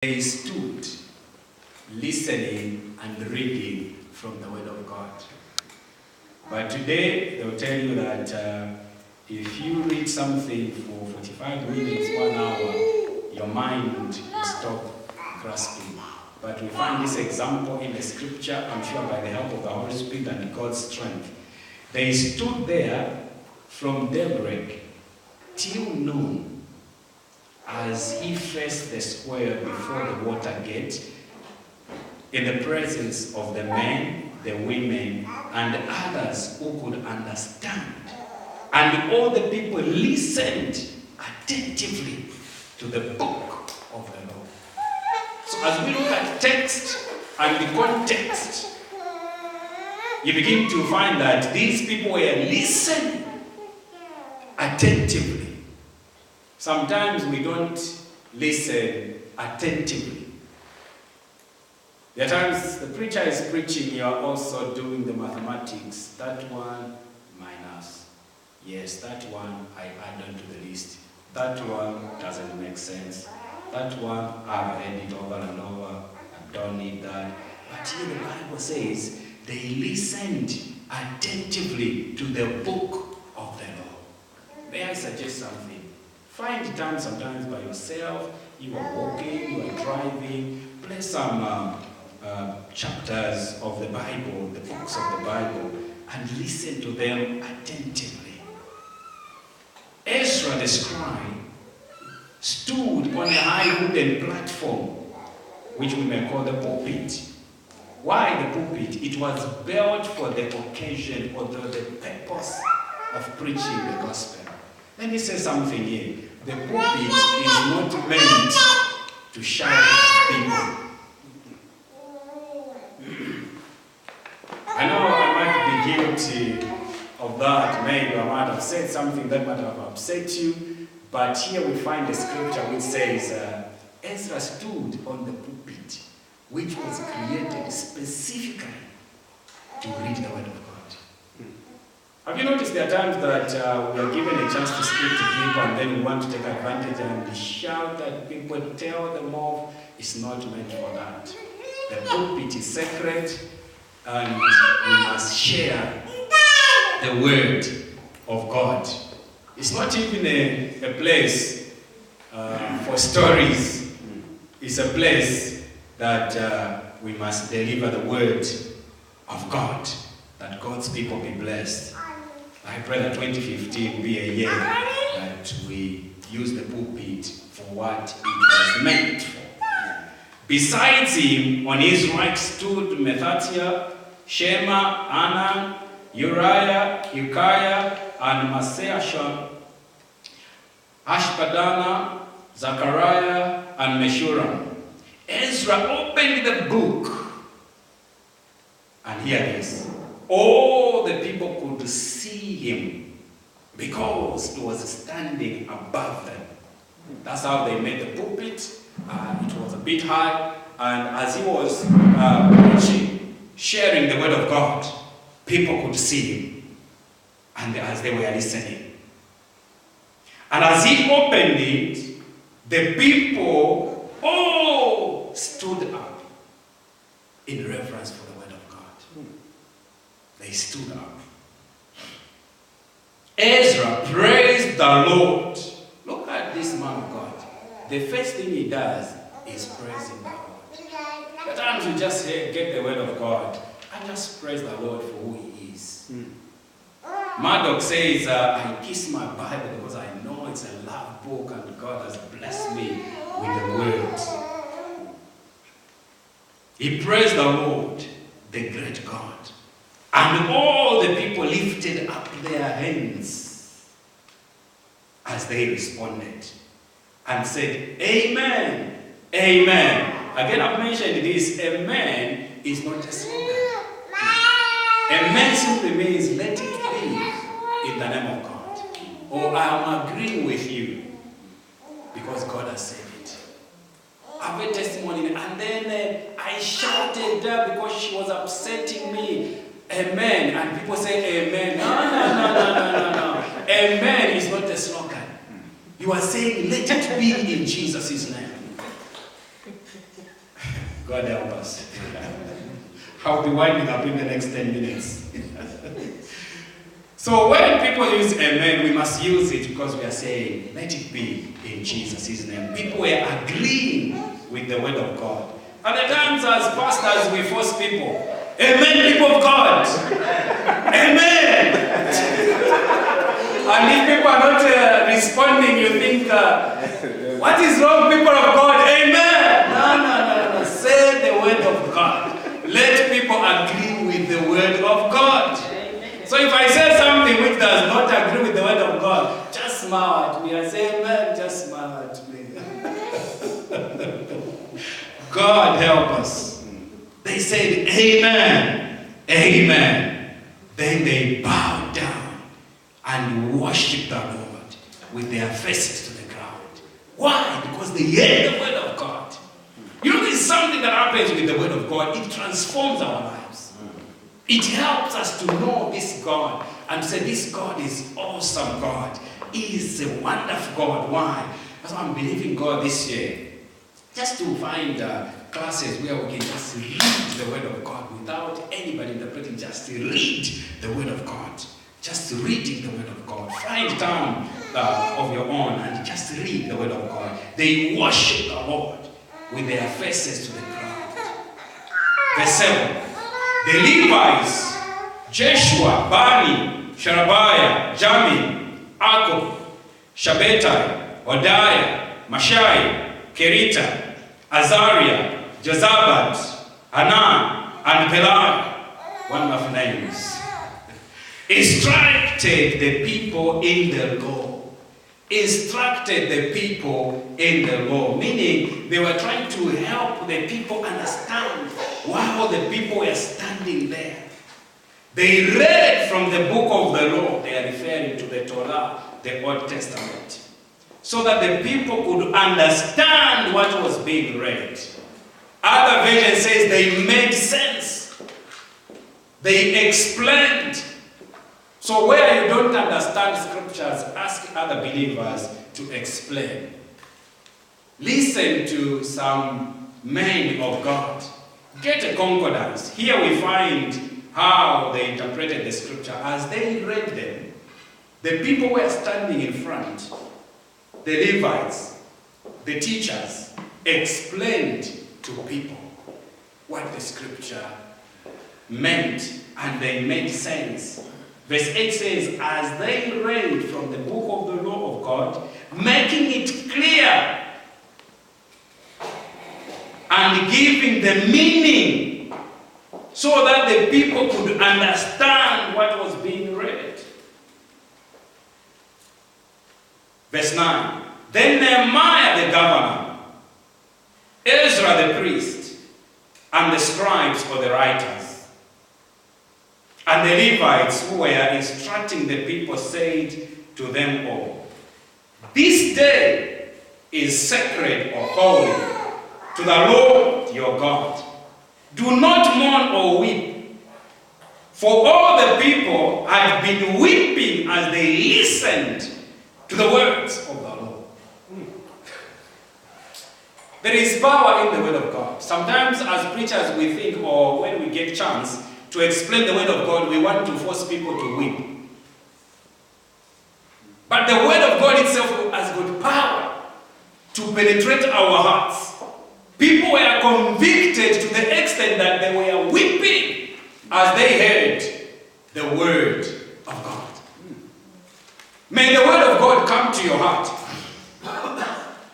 They stood listening and reading from the Word of God. But today, they'll tell you that if you read something for 45 minutes, 1 hour, your mind will stop grasping. But we find this example in the scripture, I'm sure by the help of the Holy Spirit and God's strength. They stood there from daybreak till noon as he faced the square before the water gate, in the presence of the men, the women, and others who could understand. And all the people listened attentively to the book of the law. So as we look at text and the context, you begin to find that these people were listening attentively. Sometimes we don't listen attentively. There are times the preacher is preaching, you are also doing the mathematics. That one minus. Yes, that one I add on to the list. That one doesn't make sense. That one I've read it over and over. I don't need that. But here the Bible says they listened attentively to the book of the law. May I suggest something? Find time sometimes by yourself. You are walking, you are driving. Play some chapters of the Bible, the books of the Bible, and listen to them attentively. Ezra the scribe stood on a high wooden platform, which we may call the pulpit. Why the pulpit? It was built for the occasion or the purpose of preaching the gospel. Let me say something here. The pulpit is not meant to shout at people. I know I might be guilty of that. Maybe I might have said something that might have upset you. But here we find a scripture which says, Ezra stood on the pulpit, which was created specifically to read the Word of God. Have you noticed there are times that we are given a chance to speak to people and then we want to take advantage and shout at people, tell them off? It's not meant for that. The pulpit is sacred and we must share the Word of God. It's not even a place for stories. It's a place that we must deliver the Word of God, that God's people be blessed. I pray that 2015 be a year that we use the pulpit for what it was meant for. Besides him, on his right stood Methatia, Shema, Anan, Uriah, Hilkiah, and Maaseiah, Ashbadana, Zechariah, and Meshullam. Ezra opened the book, and hear this. All the people could see him because he was standing above them. That's how they made the pulpit. It was a bit high, and as he was preaching, sharing the Word of God, people could see him, and as they were listening. And as he opened it, the people all stood up in reverence for the Word of God. They stood up. Ezra praised the Lord. Look at this man of God. The first thing he does is praising the Lord. At times you just get the Word of God and just praise the Lord for who he is. Murdoch says, I kiss my Bible because I know it's a love book and God has blessed me with the Word. He praised the Lord, the great God. And all the people lifted up their hands as they responded and said, Amen, Amen. Again, I've mentioned this, Amen is not a slogan. Amen simply means let it be in the name of God. Or I am agreeing with you because God has said it. I have a testimony and then I shouted that because she was upsetting me. Amen. And people say amen. No. Amen is not a slogan. You are saying let it be in Jesus' name. God help us. I'll be winding up in the next 10 minutes. So when people use amen, we must use it because we are saying, let it be in Jesus' name. People were agreeing with the word of God. At the times as pastors, we force people, amen, people of God. Amen. And if people are not responding, you think, what is wrong, people of God? Amen. No. Say the word of God. Let people agree with the word of God. Amen. So if I say something which does not agree with the word of God, just smile at me. I say amen, just smile at me. God help us. They said amen, amen. Then they bowed down and worshipped the Lord with their faces to the ground. Why? Because they heard the word of God. You know, there's something that happens with the word of God. It transforms our lives. It helps us to know this God and say this God is awesome God. He is a wonderful God. Why? That's why I'm believing God this year. Just to find classes where we can just read the word of God without anybody interpreting. Just read the word of God. Just reading the word of God. Find time of your own and just read the word of God. They worship the Lord with their faces to the ground. Verse 7. The Levites, Jeshua, Bani, Sherebiah, Jamin, Akub, Shabbatai, Hodiah, Mashai, Kerita, Azariah, Jozabad, Hanan, and Pelai, wonderful names, instructed the people in the law. Instructed the people in the law. Meaning, they were trying to help the people understand while the people were standing there. They read from the book of the law. They are referring to the Torah, the Old Testament. So that the people could understand what was being read. Other version says they made sense. They explained. So where you don't understand scriptures, ask other believers to explain. Listen to some men of God. Get a concordance. Here we find how they interpreted the scripture. As they read them, the people were standing in front. The Levites, the teachers, explained to people what the scripture meant, and they made sense. Verse 8 says, as they read from the book of the law of God, making it clear and giving the meaning so that the people could understand what was being read. Verse 9. Then Nehemiah the governor, Ezra the priest, and the scribes or the writers, and the Levites who were instructing the people said to them all, this day is sacred or holy to the Lord your God. Do not mourn or weep. For all the people had been weeping as they listened to the words of the Lord. There is power in the word of God. Sometimes as preachers we think, or when we get chance to explain the word of God, we want to force people to weep. But the word of God itself has got power to penetrate our hearts. People were convicted to the extent that they were weeping as they heard the word of God. May the word of God come to your heart.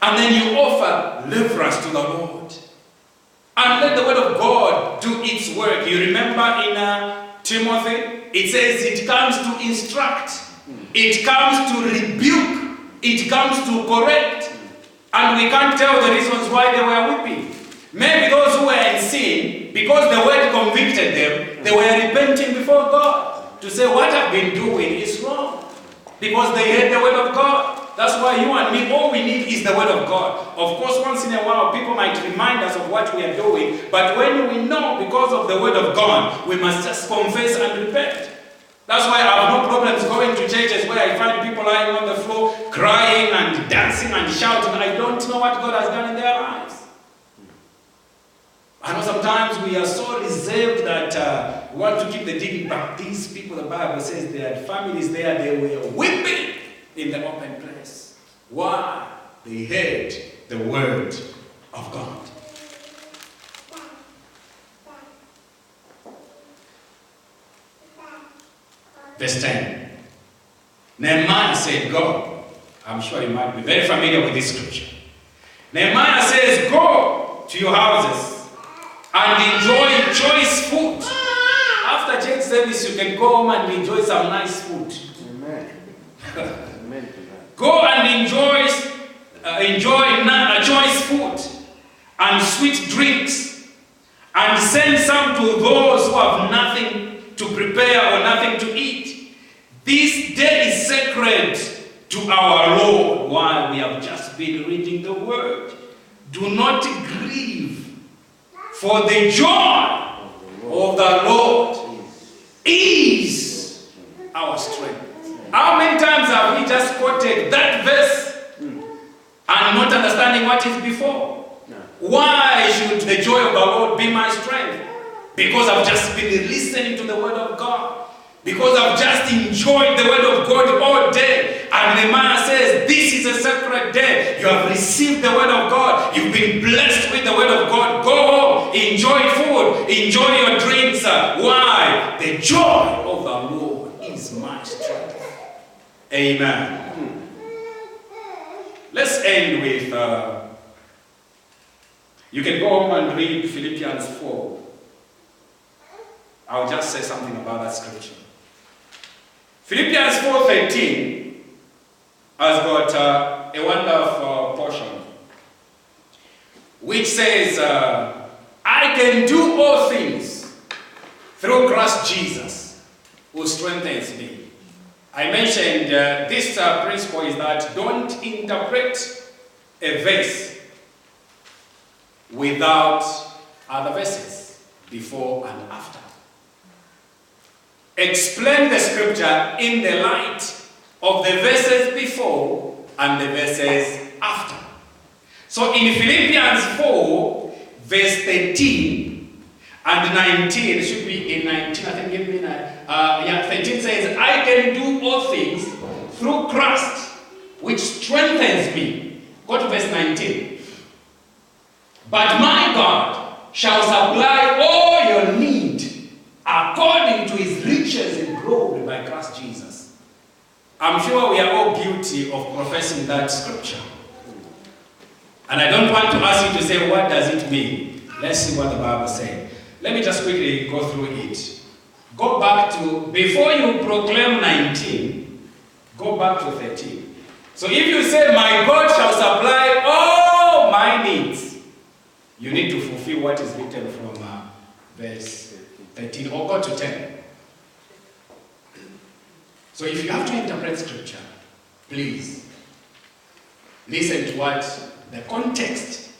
And then you offer reverence to the Lord. And let the word of God do its work. You remember in Timothy, it says it comes to instruct. It comes to rebuke. It comes to correct. And we can't tell the reasons why they were weeping. Maybe those who were in sin, because the word convicted them, they were repenting before God to say what I've been doing is wrong. Because they heard the word of God. That's why you and me, all we need is the word of God. Of course, once in a while, people might remind us of what we are doing. But when we know because of the word of God, we must just confess and repent. That's why I have no problems going to churches where I find people lying on the floor, crying and dancing and shouting. I don't know what God has done in their lives. sometimes we are so reserved that we want to keep the dignity. But these people, the Bible says, they had families there, they were weeping in the open place. Why? They heard the word of God. Verse 10. Nehemiah said, go. I'm sure you might be very familiar with this scripture. Nehemiah says, go to your houses and enjoy choice food. After church service, you can go home and enjoy some nice food. Amen. Amen. Go and enjoy choice food and sweet drinks, and send some to those who have nothing to prepare or nothing to eat. This day is sacred to our Lord. Why? We have just been reading the word. Do not grieve, for the joy of the Lord is our strength. How many times have we just quoted that verse and not understanding what is before? Why should the joy of the Lord be my strength? Because I've just been listening to the word of God. Because I've just enjoyed the word of God all day. And Nehemiah says, this is a sacred day. You have received the word of God. You've been blessed with the word of God. Go home, enjoy food, enjoy your drinks. Why? The joy of the Lord is my strength. Amen. Let's end with, you can go home and read Philippians 4. I'll just say something about that scripture. Philippians 4:13 has got a wonderful portion which says, I can do all things through Christ Jesus who strengthens me. I mentioned this principle is that don't interpret a verse without other verses before and after. Explain the scripture in the light of the verses before and the verses after. So in Philippians 4, verse 13 and 19, it should be in 19, I think, give me 13 says, I can do all things through Christ, which strengthens me. Go to verse 19. But my God shall supply all your need according to his riches in glory by Christ Jesus. I'm sure we are all guilty of professing that scripture. And I don't want to ask you to say, what does it mean? Let's see what the Bible says. Let me just quickly go through it. Go back to, before you proclaim 19, go back to 13. So if you say, my God shall supply all my needs, you need to fulfill what is written from verse 13 or go to 10. So if you have to interpret scripture, please listen to what the context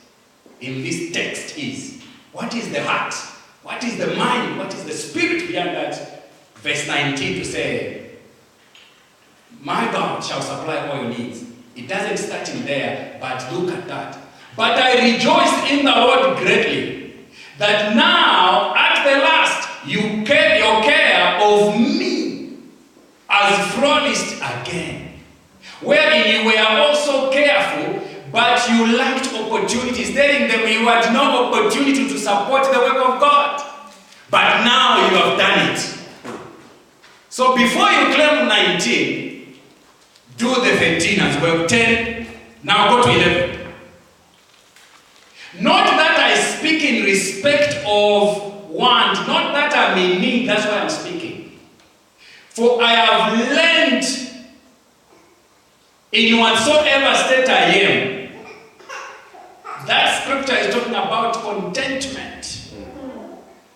in this text is. What is the heart? What is the mind? What is the spirit behind that verse 19 to say, my God shall supply all your needs? It doesn't start in there, but look at that. But I rejoiced in the Lord greatly, that now at the last you care your care of me as flourished again, wherein you were also careful, but you lacked opportunities, telling them you had no opportunity to support the work of God. But now you have done it. So before you claim 19, do the 13 as well. 10, now go to 11. Not that I speak in respect of want, not that I'm in need, that's why I'm speaking. For I have learned in whatsoever state I am. That scripture is talking about contentment.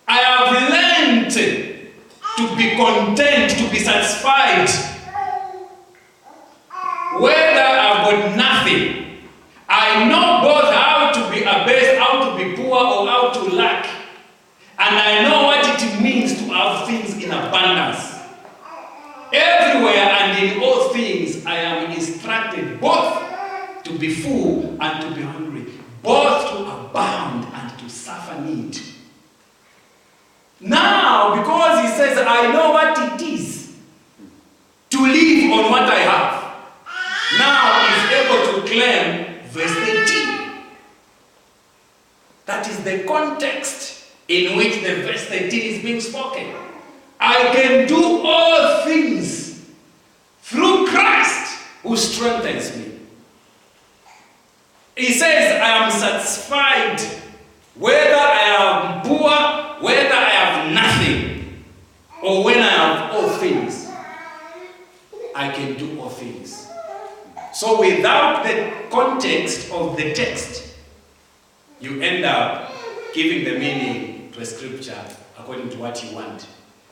I have learned to be content, to be satisfied. Whether I've got nothing, I know both how to be abased, how to be poor, or how to lack. And I know what it means to have things in abundance. Everywhere and in all things I am instructed both to be full and to be hungry, both to abound and to suffer need. now, because he says, I know what it is to live on what I have, now he's able to claim verse 13. That is the context in which the verse 13 is being spoken. I can do all things through Christ who strengthens me. He says, I am satisfied whether I am poor, whether I have nothing, or when I have all things. I can do all things. So without the context of the text, you end up giving the meaning to a scripture according to what you want.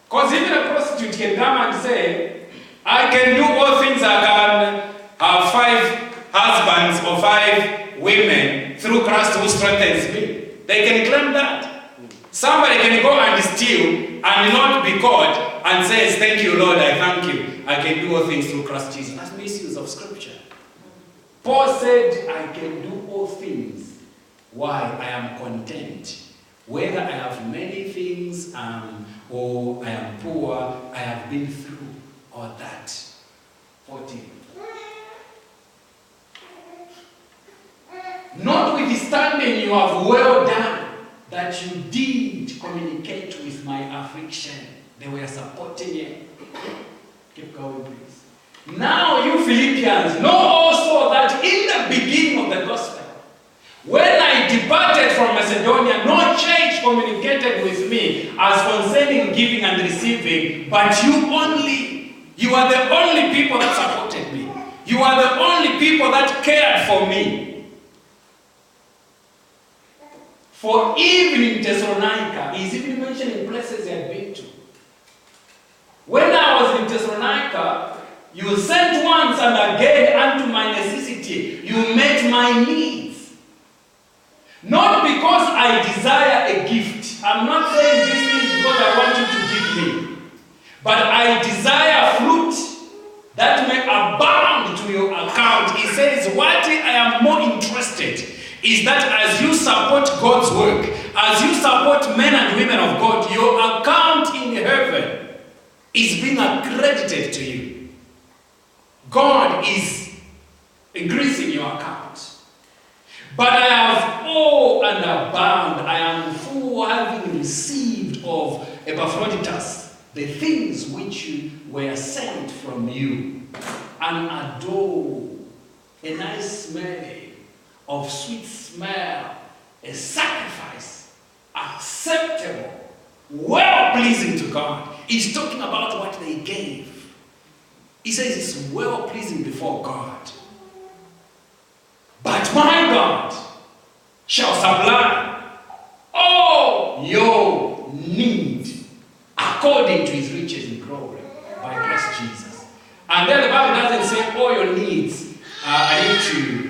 Because even a prostitute can come and say, I can do all things, I can have 5 husbands or 5 women through Christ who strengthens me. They can claim that. Somebody can go and steal and not be caught and says, thank you, Lord, I thank you. I can do all things through Christ Jesus. That's misuse of scripture. Paul said, I can do all things. Why? I am content. Whether I have many things or I am poor, I have been through all that. 14. Notwithstanding, you have well done that you did communicate with my affliction. They were supporting you. Keep going, please. Now you Philippians know also that in the beginning of the gospel, when I departed from Macedonia, no church communicated with me as concerning giving and receiving, but you only. You are the only people that supported me. You are the only people that cared for me. For even in Thessalonica, he's even mentioning places he had been to. When I was in Thessalonica, you sent once and again unto my necessity. You met my needs. Not because I desire a gift. I'm not saying this thing because I want you to give me. But I desire fruit that may abound to your account. He says, what I am more interested is that as you support God's work, as you support men and women of God, your account in heaven is being accredited to you. God is increasing your account. But I have all and abound. I am full, having received of Epaphroditus the things which were sent from you, an adore, a nice smelling, of sweet smell, a sacrifice, acceptable, well-pleasing to God. He's talking about what they gave. He says it's well-pleasing before God. But my God shall supply all your need according to his riches in glory by Christ Jesus. And then the Bible doesn't say all your needs. I need to